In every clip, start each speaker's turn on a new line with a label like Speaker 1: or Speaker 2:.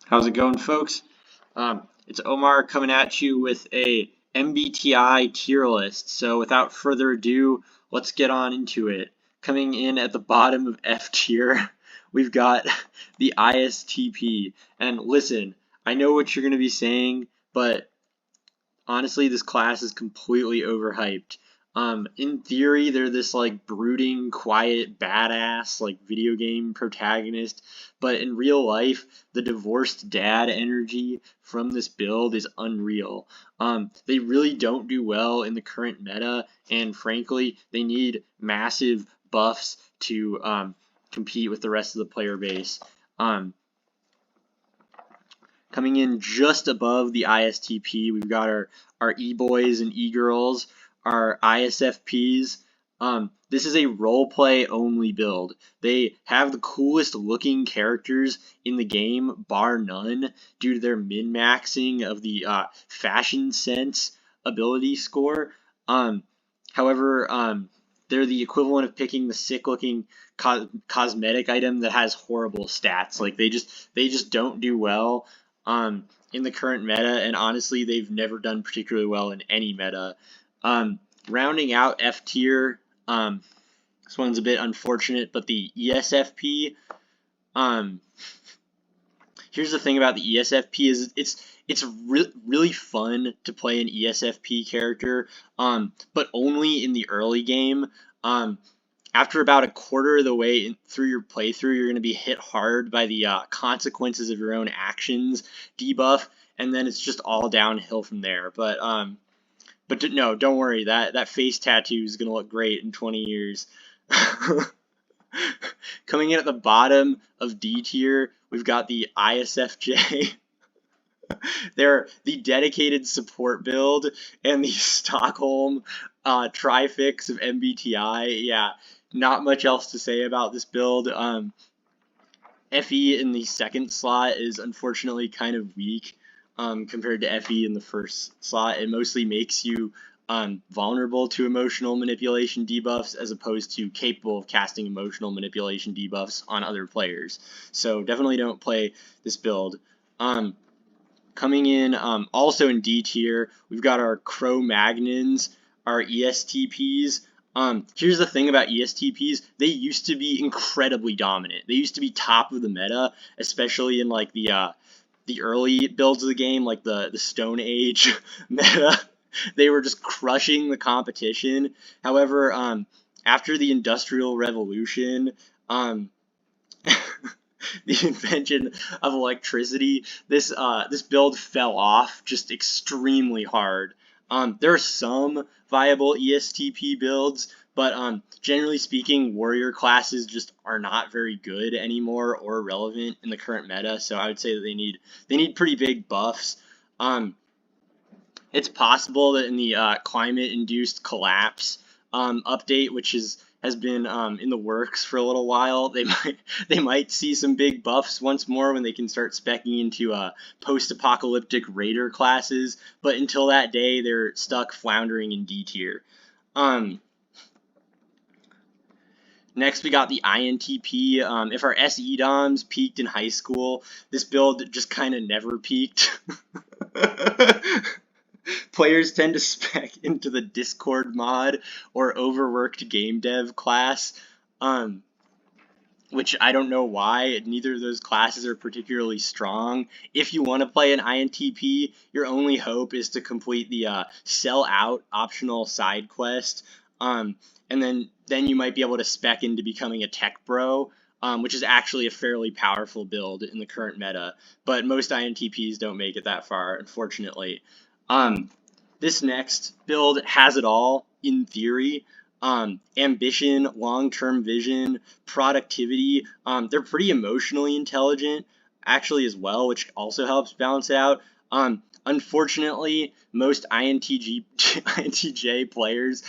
Speaker 1: How's it going, folks? It's Omar coming at you with a MBTI tier list. So without further ado, let's get on into it. Coming in at the bottom of F tier, we've got the ISTP. And listen, I know what you're going to be saying, but honestly, this class is completely overhyped. In theory, they're this like brooding, quiet, badass like video game protagonist, but in real life, the divorced dad energy from this build is unreal. They really don't do well in the current meta, and frankly, they need massive buffs to compete with the rest of the player base. Coming in just above the ISTP, we've got our E-boys and E-girls, our ISFPs. This is a roleplay only build. They have the coolest looking characters in the game, bar none, due to their min-maxing of the fashion sense ability score. However, they're the equivalent of picking the sick looking cosmetic item that has horrible stats. Like they just don't do well in the current meta, and honestly, they've never done particularly well in any meta. Rounding out F tier, this one's a bit unfortunate, but the ESFP. Here's the thing about the ESFP is it's really fun to play an ESFP character, but only in the early game. After about a quarter of the way through your playthrough, you're going to be hit hard by the consequences of your own actions debuff, and then it's just all downhill from there. But no, don't worry. That face tattoo is going to look great in 20 years. Coming in at the bottom of D tier, we've got the ISFJ. They're the dedicated support build and the Stockholm trifix of MBTI. Yeah, not much else to say about this build. FE in the second slot is unfortunately kind of weak compared to FE in the first slot. It mostly makes you vulnerable to emotional manipulation debuffs as opposed to capable of casting emotional manipulation debuffs on other players. So definitely don't play this build. Coming in also in D tier, we've got our Cro-Magnons, our ESTPs. Here's the thing about ESTPs, they used to be incredibly dominant. They used to be top of the meta, especially in like the early builds of the game, like the Stone Age meta. They were just crushing the competition. However, after the Industrial Revolution, the invention of electricity, this build fell off just extremely hard. There are some viable ESTP builds, but generally speaking, warrior classes just are not very good anymore or relevant in the current meta. So I would say that they need pretty big buffs. It's possible that in the climate-induced collapse update, which has been in the works for a little while, they might see some big buffs once more when they can start speccing into post-apocalyptic raider classes. But until that day, they're stuck floundering in D tier. Next, we got the INTP. If our SE DOMs peaked in high school, this build just kind of never peaked. Players tend to spec into the Discord mod or overworked game dev class, which I don't know why. Neither of those classes are particularly strong. If you want to play an INTP, your only hope is to complete the sell out optional side quest, and then you might be able to spec into becoming a tech bro, which is actually a fairly powerful build in the current meta. But most INTPs don't make it that far, unfortunately. This next build has it all, in theory. Ambition, long-term vision, productivity. They're pretty emotionally intelligent, actually, as well, which also helps balance out. Unfortunately, most INTJ players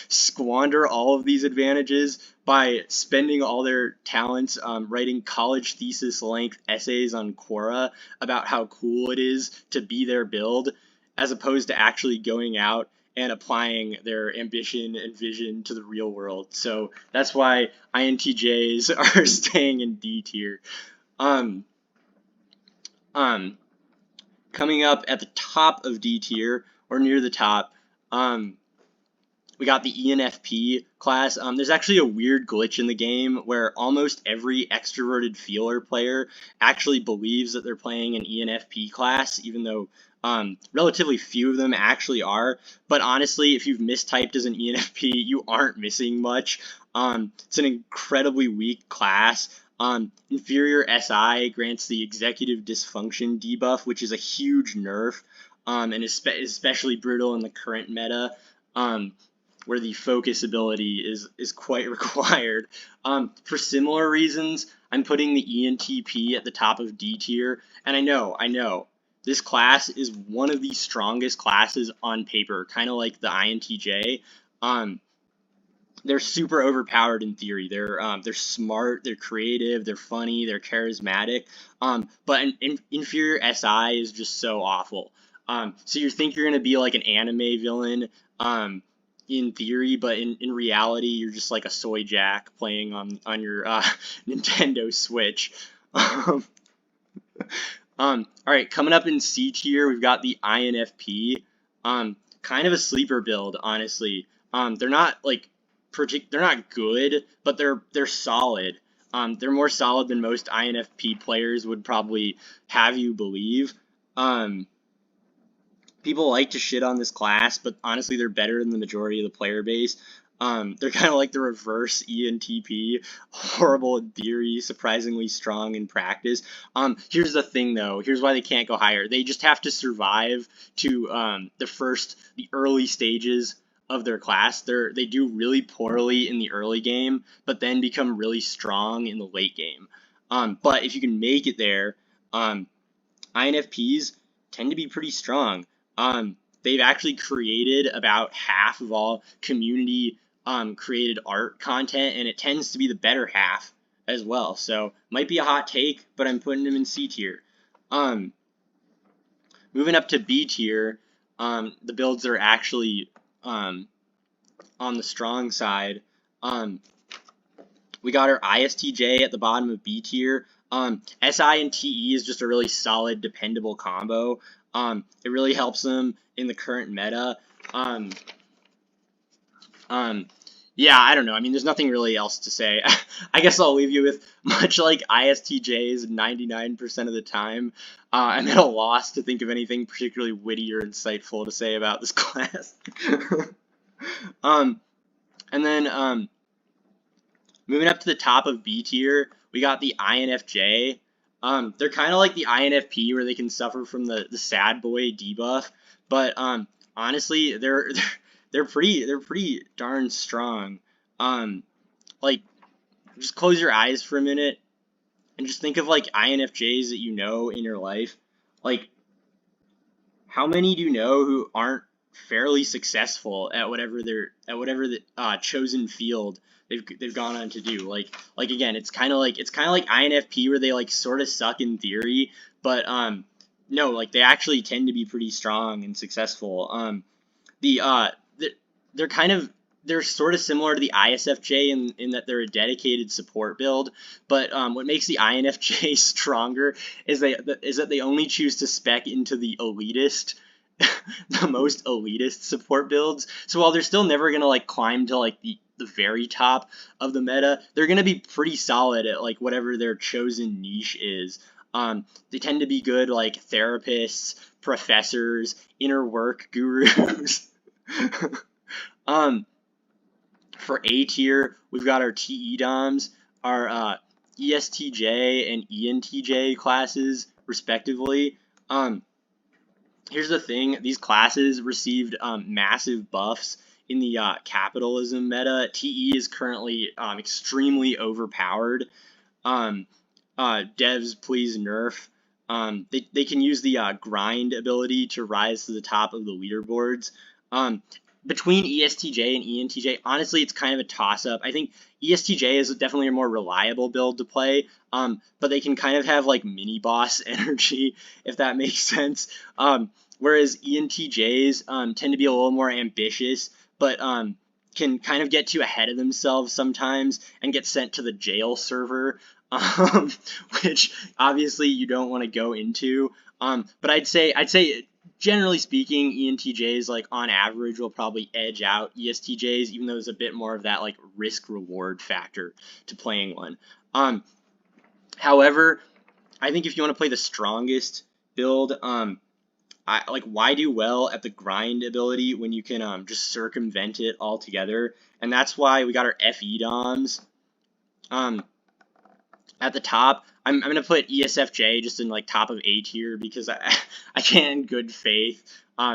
Speaker 1: squander all of these advantages by spending all their talents writing college thesis length essays on Quora about how cool it is to be their build, as opposed to actually going out and applying their ambition and vision to the real world. So that's why INTJs are staying in D tier. Coming up at the top of D tier, or near the top, we got the ENFP class. There's actually a weird glitch in the game where almost every extroverted feeler player actually believes that they're playing an ENFP class, even though relatively few of them actually are. But honestly, if you've mistyped as an ENFP, you aren't missing much. It's an incredibly weak class. Inferior SI grants the executive dysfunction debuff, which is a huge nerf, and especially brutal in the current meta. Where the focus ability is quite required. For similar reasons, I'm putting the ENTP at the top of D tier, and I know, this class is one of the strongest classes on paper, kind of like the INTJ. They're super overpowered in theory. They're smart, they're creative, they're funny, they're charismatic. But an inferior SI is just so awful. So you think you're gonna be like an anime villain, in theory, but in reality, you're just like a soy jack playing on your Nintendo Switch. All right, coming up in C tier, we've got the INFP. Kind of a sleeper build, honestly. They're not like they're not good, but they're solid. They're more solid than most INFP players would probably have you believe. People like to shit on this class, but honestly, they're better than the majority of the player base. They're kind of like the reverse ENTP, horrible in theory, surprisingly strong in practice. Here's the thing, though. Here's why they can't go higher. They just have to survive to the early stages of their class. They do really poorly in the early game, but then become really strong in the late game. But if you can make it there, INFPs tend to be pretty strong. They've actually created about half of all community created art content, and it tends to be the better half as well. So might be a hot take, but I'm putting them in C tier. Moving up to B tier, the builds are actually on the strong side. We got our ISTJ at the bottom of B tier. SI and TE is just a really solid, dependable combo. It really helps them in the current meta. Yeah, I don't know. I mean, there's nothing really else to say. I guess I'll leave you with, much like ISTJs 99% of the time, I'm at a loss to think of anything particularly witty or insightful to say about this class. And then, moving up to the top of B tier, we got the INFJ. They're kind of like the INFP, where they can suffer from the sad boy debuff, but honestly, they're pretty darn strong. Like, just close your eyes for a minute and just think of like INFJs that you know in your life. Like, how many do you know who aren't fairly successful at whatever the chosen field they've gone on to do? Like again, it's kind of like INFP, where they like sort of suck in theory, but no, like they actually tend to be pretty strong and successful. They're sort of similar to the ISFJ in that they're a dedicated support build, but what makes the INFJ stronger is that they only choose to spec into the elitist, the most elitist support builds. So while they're still never gonna like climb to like the very top of the meta, they're gonna be pretty solid at like whatever their chosen niche is. They tend to be good like therapists, professors, inner work gurus. For A tier, we've got our TE DOMs, our ESTJ and ENTJ classes, respectively. Here's the thing: these classes received massive buffs in the capitalism meta. TE is currently extremely overpowered. Devs, please nerf. They can use the grind ability to rise to the top of the leaderboards. Between ESTJ and ENTJ, honestly, it's kind of a toss-up. I think ESTJ is definitely a more reliable build to play, but they can kind of have like mini-boss energy, if that makes sense. Whereas ENTJs tend to be a little more ambitious, but can kind of get too ahead of themselves sometimes and get sent to the jail server. which obviously you don't want to go into. But I'd say generally speaking, ENTJs like on average will probably edge out ESTJs, even though there's a bit more of that like risk reward factor to playing one. However, I think if you want to play the strongest build, why do well at the grind ability when you can just circumvent it altogether, and that's why we got our FE DOMs. At the top, I'm gonna put ESFJ just in like top of A tier because I can't in good faith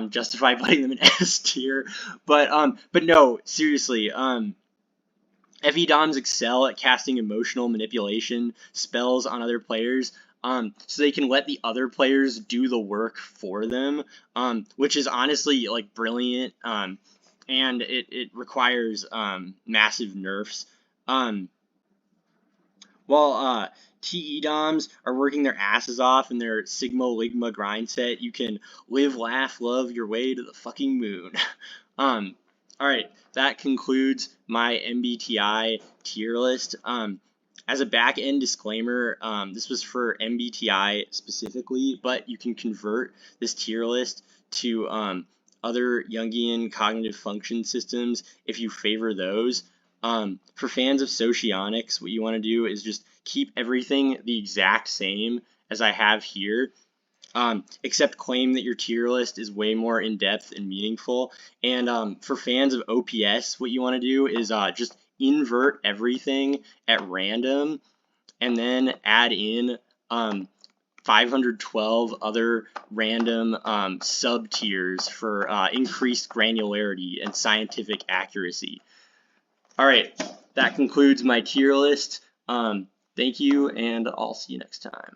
Speaker 1: justify putting them in S tier, but no, seriously, FE DOMs excel at casting emotional manipulation spells on other players, so they can let the other players do the work for them, which is honestly like brilliant, and it requires massive nerfs. While TE DOMs are working their asses off in their Sigma Ligma grind set, you can live, laugh, love your way to the fucking moon. Alright, that concludes my MBTI tier list. As a back-end disclaimer, this was for MBTI specifically, but you can convert this tier list to other Jungian cognitive function systems if you favor those. For fans of socionics, what you want to do is just keep everything the exact same as I have here, except claim that your tier list is way more in-depth and meaningful. And for fans of OPS, what you want to do is just invert everything at random and then add in 512 other random sub-tiers for increased granularity and scientific accuracy. Alright, that concludes my tier list. Thank you, and I'll see you next time.